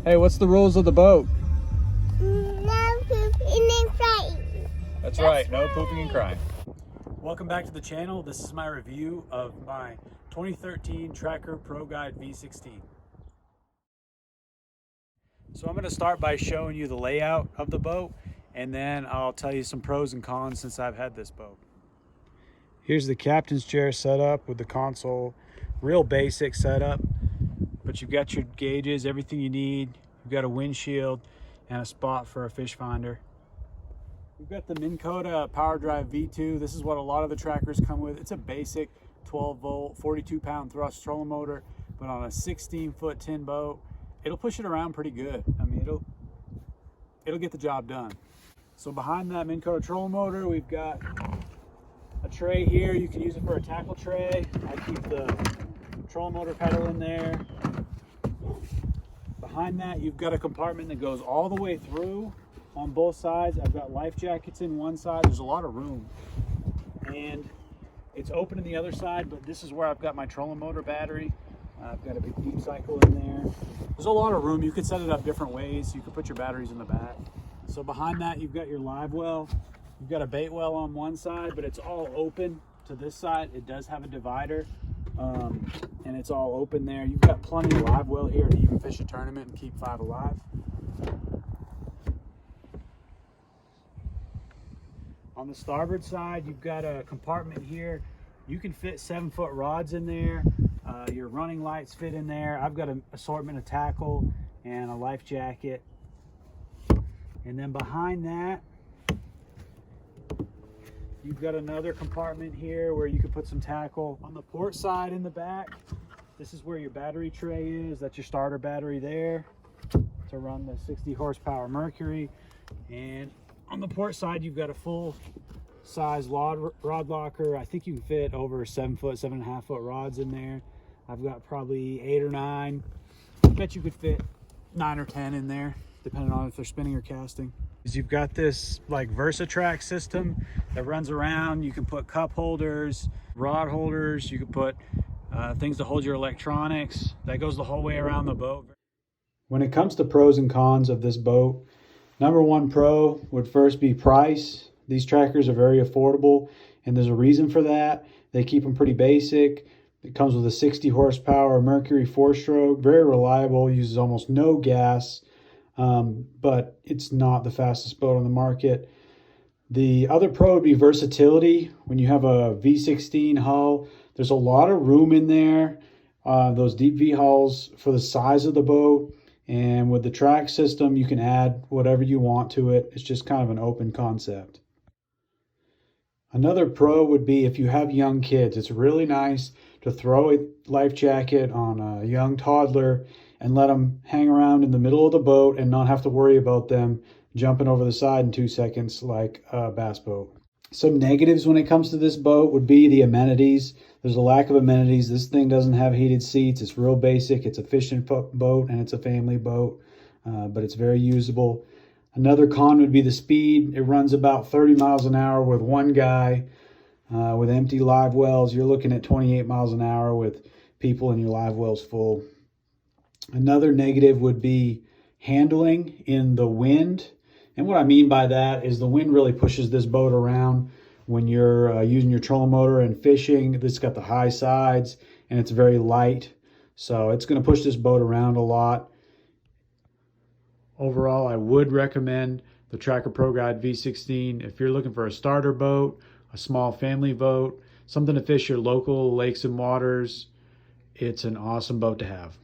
Hey, what's the rules of the boat? No pooping and crying. That's right, no pooping and crying. Welcome back to the channel. This is my review of my 2013 Tracker Pro Guide V16. So I'm going to start by showing you the layout of the boat, and then I'll tell you some pros and cons since I've had this boat. Here's the captain's chair setup with the console. Real basic setup, but you've got your gauges, everything you need. You've got a windshield and a spot for a fish finder. We've got the Minn Kota powerdrive V2. This is what a lot of the trackers come with. It's a basic 12 volt, 42 pound thrust trolling motor, but on a 16-foot tin boat, it'll push it around pretty good. I mean, it'll get the job done. So behind that Minn Kota trolling motor, we've got a tray here. You can use it for a tackle tray. I keep the trolling motor pedal in there. Behind that, you've got a compartment that goes all the way through on both sides. I've got life jackets in one side. There's a lot of room. And it's open in the other side, but this is where I've got my trolling motor battery. I've got a big deep cycle in there. There's a lot of room. You could set it up different ways. You could put your batteries in the back. So behind that, you've got your live well. You've got a bait well on one side, but it's all open to this side. It does have a divider, and it's all open there. You've got plenty of live well here to even fish a tournament and keep 5 alive. On the starboard side, you've got a compartment here. You can fit 7-foot rods in there. Your running lights fit in there. I've got an assortment of tackle and a life jacket. And then behind that, you've got another compartment here where you can put some tackle. On the port side in the back, this is where your battery tray is. That's your starter battery there to run the 60 horsepower Mercury. And on the port side, you've got a full size rod locker. I think you can fit over 7-foot, 7.5-foot rods in there. I've got probably 8 or 9. I bet you could fit 9 or 10 in there, depending on if they're spinning or casting. You've got this like VersaTrack system that runs around. You can put cup holders, rod holders. You can put things to hold your electronics. That goes the whole way around the boat. When it comes to pros and cons of this boat, number one pro would first be price. These trackers are very affordable, and there's a reason for that. They keep them pretty basic. It comes with a 60 horsepower Mercury 4-stroke, very reliable, uses almost no gas, but it's not the fastest boat on the market. The other pro would be versatility. When you have a V16 hull, there's a lot of room in there. Those deep V hulls for the size of the boat. And with the track system, you can add whatever you want to it. It's just kind of an open concept. Another pro would be if you have young kids. It's really nice to throw a life jacket on a young toddler and let them hang around in the middle of the boat and not have to worry about them jumping over the side in 2 seconds like a bass boat. Some negatives when it comes to this boat would be the amenities. There's a lack of amenities. This thing doesn't have heated seats. It's real basic. It's a fishing boat and it's a family boat, but it's very usable. Another con would be the speed. It runs about 30 miles an hour with one guy. With empty live wells, you're looking at 28 miles an hour with people and your live wells full. Another negative would be handling in the wind. And what I mean by that is the wind really pushes this boat around when you're using your trolling motor and fishing. It's got the high sides and it's very light. So it's going to push this boat around a lot. Overall, I would recommend the Tracker Pro Guide V16 if you're looking for a starter boat, a small family boat, something to fish your local lakes and waters. It's an awesome boat to have.